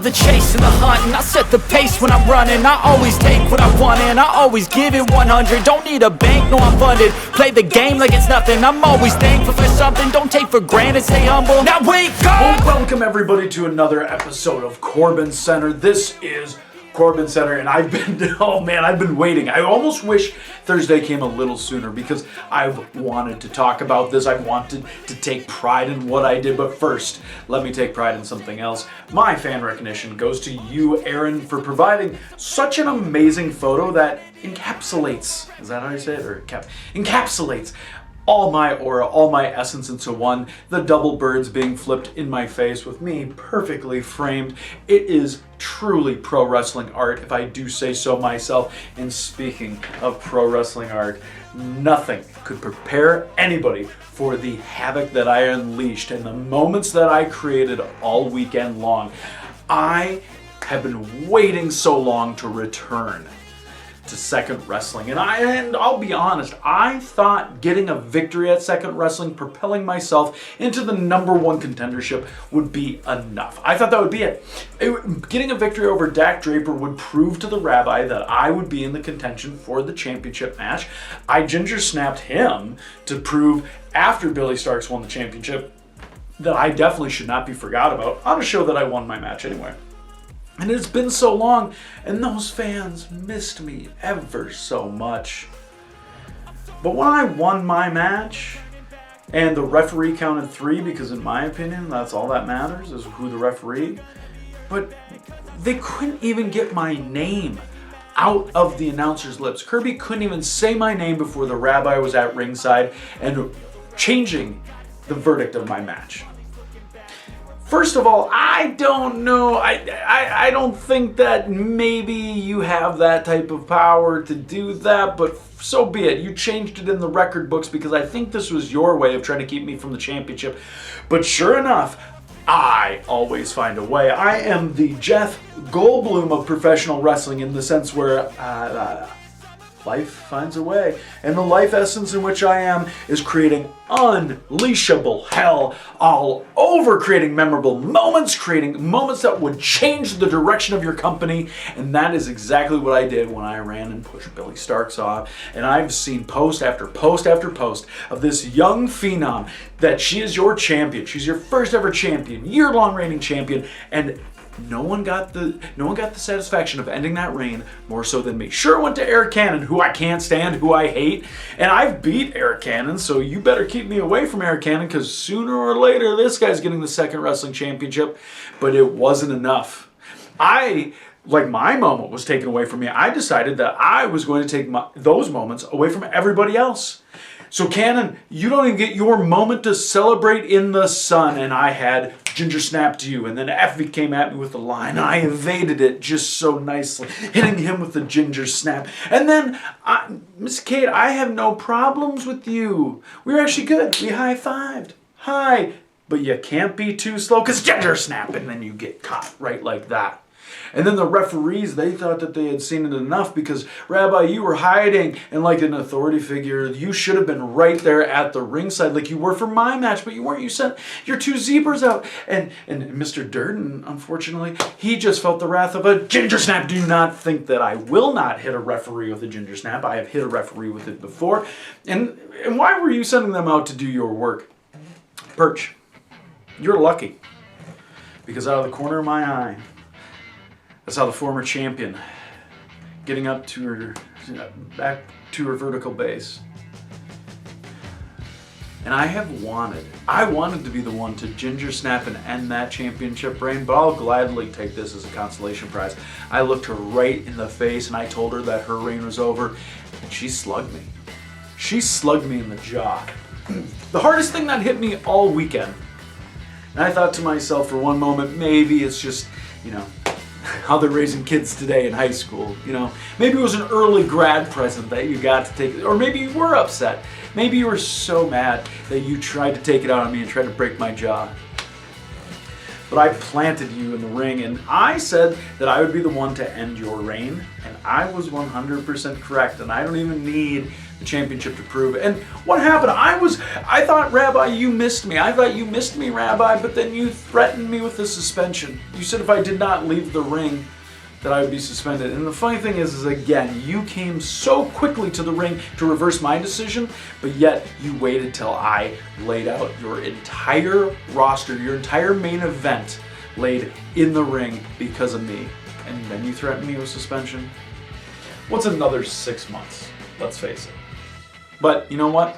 the chase and the hunt, and I set the pace when I'm running. I always take what I want and I always give it 100. Don't need a bank, no I'm funded. Play the game like it's nothing. I'm always thankful for something. Don't take for granted, stay humble. Now wake up! Well, welcome everybody to another episode of CorbinCenter. This is CorbinCenter, and I've been waiting. I almost wish Thursday came a little sooner because I've wanted to talk about this. I've wanted to take pride in what I did, but first, let me take pride in something else. My fan recognition goes to you, Aaron, for providing such an amazing photo that encapsulates, is that how you say it? Or encapsulates all my aura, all my essence into one. The double birds being flipped in my face with me perfectly framed. It is truly pro wrestling art, if I do say so myself. And speaking of pro wrestling art, nothing could prepare anybody for the havoc that I unleashed and the moments that I created all weekend long. I have been waiting so long to return to Second Wrestling, and I'll be honest, I thought getting a victory at Second Wrestling, propelling myself into the #1 contendership would be enough. I thought that would be it. Getting a victory over Dak Draper would prove to the Rabbi that I would be in the contention for the championship match. I ginger snapped him to prove, after Billy Starks won the championship, that I definitely should not be forgot about on a show that I won my match anyway. And it's been so long, and those fans missed me ever so much. But when I won my match, and the referee counted 3, because in my opinion, that's all that matters, is who the referee, but they couldn't even get my name out of the announcer's lips. Kirby couldn't even say my name before the Rabbi was at ringside and changing the verdict of my match. First of all, I don't know, I don't think that maybe you have that type of power to do that, but so be it. You changed it in the record books because I think this was your way of trying to keep me from the championship. But sure enough, I always find a way. I am the Jeff Goldblum of professional wrestling in the sense where life finds a way. And the life essence in which I am is creating unleashable hell all over, creating memorable moments, creating moments that would change the direction of your company. And that is exactly what I did when I ran and pushed Billy Starks off. And I've seen post after post after post of this young phenom that she is your champion. She's your first ever champion, year-long reigning champion. And no one got the satisfaction of ending that reign more so than me. Sure, it went to Eric Cannon, who I can't stand, who I hate, and I've beat Eric Cannon, so you better keep me away from Eric Cannon, because sooner or later this guy's getting the Second Wrestling Championship. But it wasn't enough. My moment was taken away from me. I decided that I was going to take those moments away from everybody else. So Cannon, you don't even get your moment to celebrate in the sun. And I had ginger snapped you, and then Effie came at me with the line. I evaded it just so nicely, hitting him with the ginger snap. And then, Miss Kate, I have no problems with you. We were actually good. We high-fived. Hi. But you can't be too slow, because ginger snap, and then you get caught right like that. And then the referees, they thought that they had seen it enough because, Rabbi, you were hiding, and like an authority figure, you should have been right there at the ringside like you were for my match, but you weren't. You sent your 2 zebras out. And Mr. Darin, unfortunately, he just felt the wrath of a ginger snap. Do not think that I will not hit a referee with a ginger snap. I have hit a referee with it before. And why were you sending them out to do your work? Perch, you're lucky, because out of the corner of my eye, that's how the former champion, getting up to her, back to her vertical base. And I wanted to be the one to ginger snap and end that championship reign, but I'll gladly take this as a consolation prize. I looked her right in the face and I told her that her reign was over, and she slugged me. She slugged me in the jaw. The hardest thing that hit me all weekend. And I thought to myself for one moment, maybe it's just, how they're raising kids today in high school. Maybe it was an early grad present that you got to take, or maybe you were upset. Maybe you were so mad that you tried to take it out on me and tried to break my jaw. but I planted you in the ring, and I said that I would be the one to end your reign, and I was 100% correct, and I don't even need the championship to prove it. And what happened? I thought, Rabbi, you missed me. I thought you missed me, Rabbi, but then you threatened me with the suspension. You said if I did not leave the ring, that I would be suspended. And the funny thing is again, you came so quickly to the ring to reverse my decision, but yet you waited till I laid out your entire roster, your entire main event laid in the ring because of me. And then you threatened me with suspension. What's another 6 months? Let's face it. But you know what?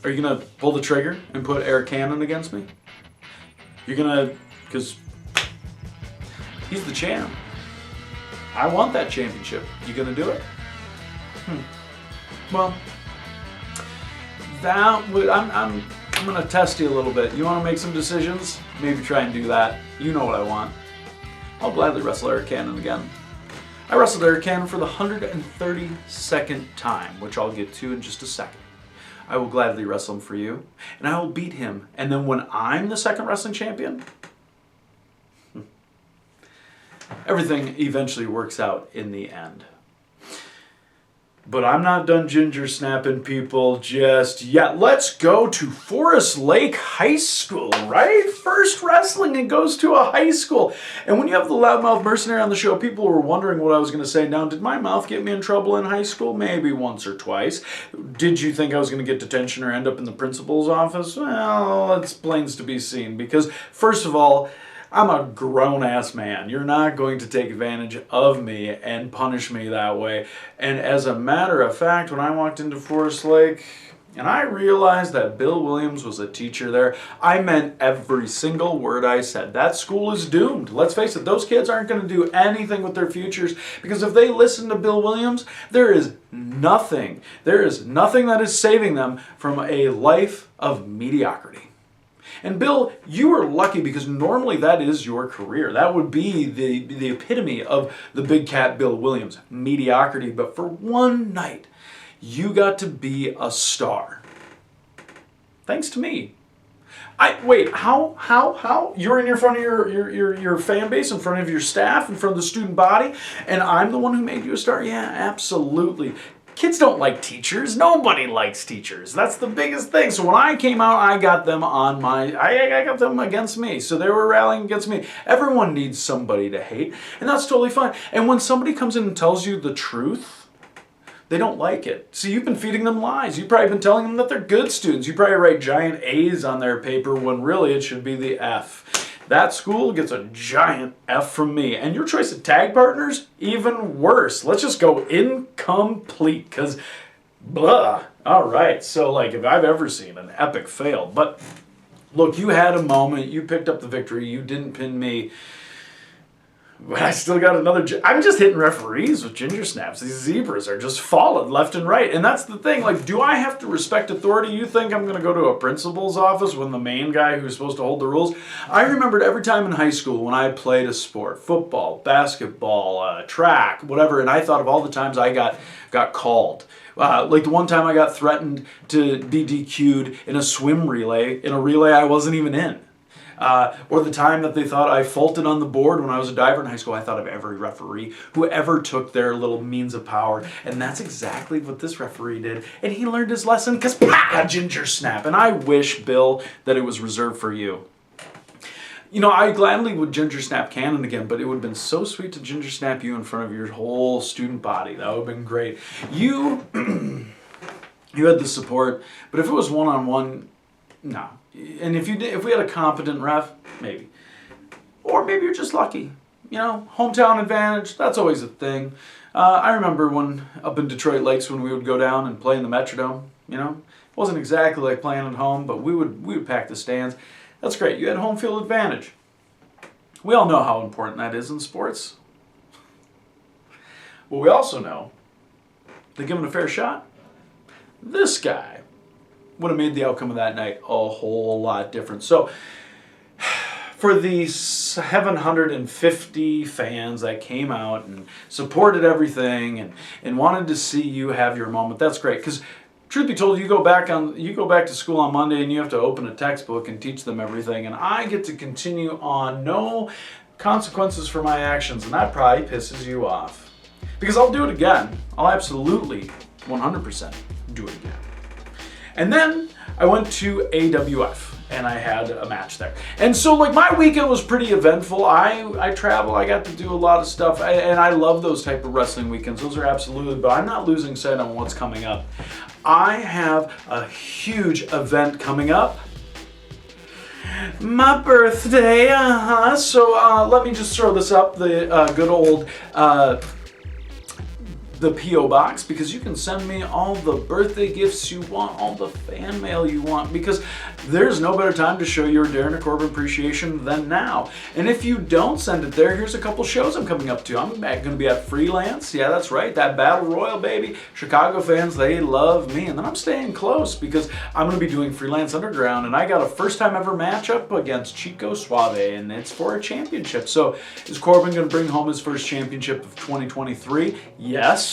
Are you gonna pull the trigger and put Eric Cannon against me? You're gonna, because he's the champ. I want that championship. You gonna do it? Well, that would. I'm gonna test you a little bit. You want to make some decisions? Maybe try and do that. You know what I want. I'll gladly wrestle Eric Cannon again. I wrestled Eric Cannon for the 132nd time, which I'll get to in just a second. I will gladly wrestle him for you, and I will beat him. And then when I'm the second wrestling champion, everything eventually works out in the end. But I'm not done ginger snapping people just yet. Let's go to Forest Lake High School, right? First wrestling and goes to a high school. And when you have the loudmouth mercenary on the show, people were wondering what I was going to say. Now, did my mouth get me in trouble in high school? Maybe once or twice. Did you think I was going to get detention or end up in the principal's office? Well, it's plain to be seen. Because, first of all, I'm a grown-ass man. You're not going to take advantage of me and punish me that way. And as a matter of fact, when I walked into Forest Lake and I realized that Bill Williams was a teacher there, I meant every single word I said. That school is doomed. Let's face it, those kids aren't going to do anything with their futures, because if they listen to Bill Williams, there is nothing that is saving them from a life of mediocrity. And Bill, you were lucky, because normally that is your career. That would be the epitome of the big cat Bill Williams, mediocrity. But for one night, you got to be a star. Thanks to me. Wait, how? You're in front of your fan base, in front of your staff, in front of the student body, and I'm the one who made you a star? Yeah, absolutely. Kids don't like teachers. Nobody likes teachers. That's the biggest thing. So when I came out, I got them I got them against me. So they were rallying against me. Everyone needs somebody to hate, and that's totally fine. And when somebody comes in and tells you the truth, they don't like it. So you've been feeding them lies. You've probably been telling them that they're good students. You probably write giant A's on their paper when really it should be the F. That school gets a giant F from me. And your choice of tag partners, even worse. Let's just go incomplete, because blah. All right, so like if I've ever seen an epic fail. But look, you had a moment. You picked up the victory. You didn't pin me. But I still got another. I'm just hitting referees with ginger snaps. These zebras are just falling left and right. And that's the thing. Like, do I have to respect authority? You think I'm going to go to a principal's office when the main guy who's supposed to hold the rules? I remembered every time in high school when I played a sport, football, basketball, track, whatever, and I thought of all the times I got called. Like the one time I got threatened to be DQ'd in a swim relay, in a relay I wasn't even in. Or the time that they thought I faulted on the board when I was a diver in high school. I thought of every referee who ever took their little means of power. And that's exactly what this referee did. And he learned his lesson, because a ginger snap. And I wish, Bill, that it was reserved for you. You know, I gladly would ginger snap Cannon again, but it would have been so sweet to ginger snap you in front of your whole student body. That would have been great. You had the support, but if it was one-on-one, no. And if we had a competent ref, maybe. Or maybe you're just lucky. You know, hometown advantage, that's always a thing. I remember when up in Detroit Lakes when we would go down and play in the Metrodome, you know. It wasn't exactly like playing at home, but we would pack the stands. That's great. You had home field advantage. We all know how important that is in sports. But we also know that given a fair shot, this guy would have made the outcome of that night a whole lot different. So, for the 750 fans that came out and supported everything and wanted to see you have your moment, that's great. Because truth be told, you go back to school on Monday and you have to open a textbook and teach them everything, and I get to continue on, no consequences for my actions, and that probably pisses you off. Because I'll do it again. I'll absolutely 100% do it again. And then I went to AWF and I had a match there. And so like my weekend was pretty eventful. I travel, I got to do a lot of stuff, and I love those type of wrestling weekends. Those are absolutely, but I'm not losing sight on what's coming up. I have a huge event coming up. My birthday, So let me just throw this up, the good old the P.O. Box, because you can send me all the birthday gifts you want, all the fan mail you want, because there's no better time to show your Darin or Corbin appreciation than now. And if you don't send it there, here's a couple shows I'm coming up to. I'm going to be at Freelance. Yeah, that's right. That Battle Royal, baby. Chicago fans, they love me. And then I'm staying close because I'm going to be doing Freelance Underground, and I got a first time ever matchup against Chico Suave, and it's for a championship. So is Corbin going to bring home his first championship of 2023? Yes.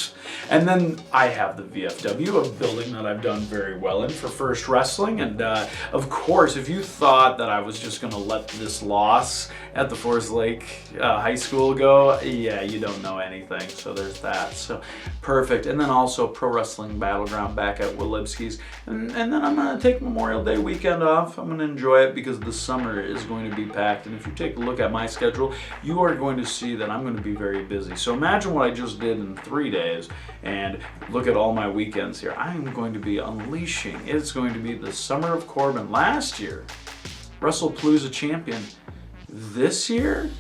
And then I have the VFW, a building that I've done very well in for First Wrestling. And of course, if you thought that I was just going to let this loss at the Forest Lake High School go, yeah, you don't know anything. So there's that. So perfect. And then also Pro Wrestling Battleground back at Willibski's. And then I'm going to take Memorial Day weekend off. I'm going to enjoy it because the summer is going to be packed. And if you take a look at my schedule, you are going to see that I'm going to be very busy. So imagine what I just did in 3 days. And look at all my weekends here. I'm going to be unleashing. It's going to be the Summer of Corbin. Last year, WrestlePalooza champion. This year,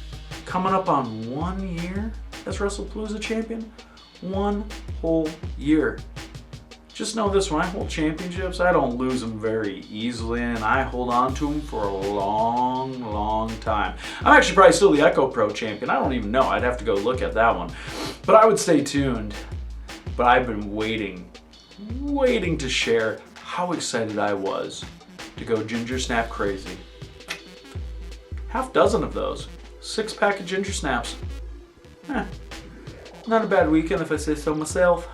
coming up on 1 year as WrestlePalooza champion. 1 whole year. Just know this, when I hold championships, I don't lose them very easily, and I hold on to them for a long, long time. I'm actually probably still the Echo Pro champion. I don't even know. I'd have to go look at that one. But I would stay tuned. But I've been waiting to share how excited I was to go Ginger Snap crazy. Half dozen of those. 6-pack of Ginger Snaps. Not a bad weekend if I say so myself.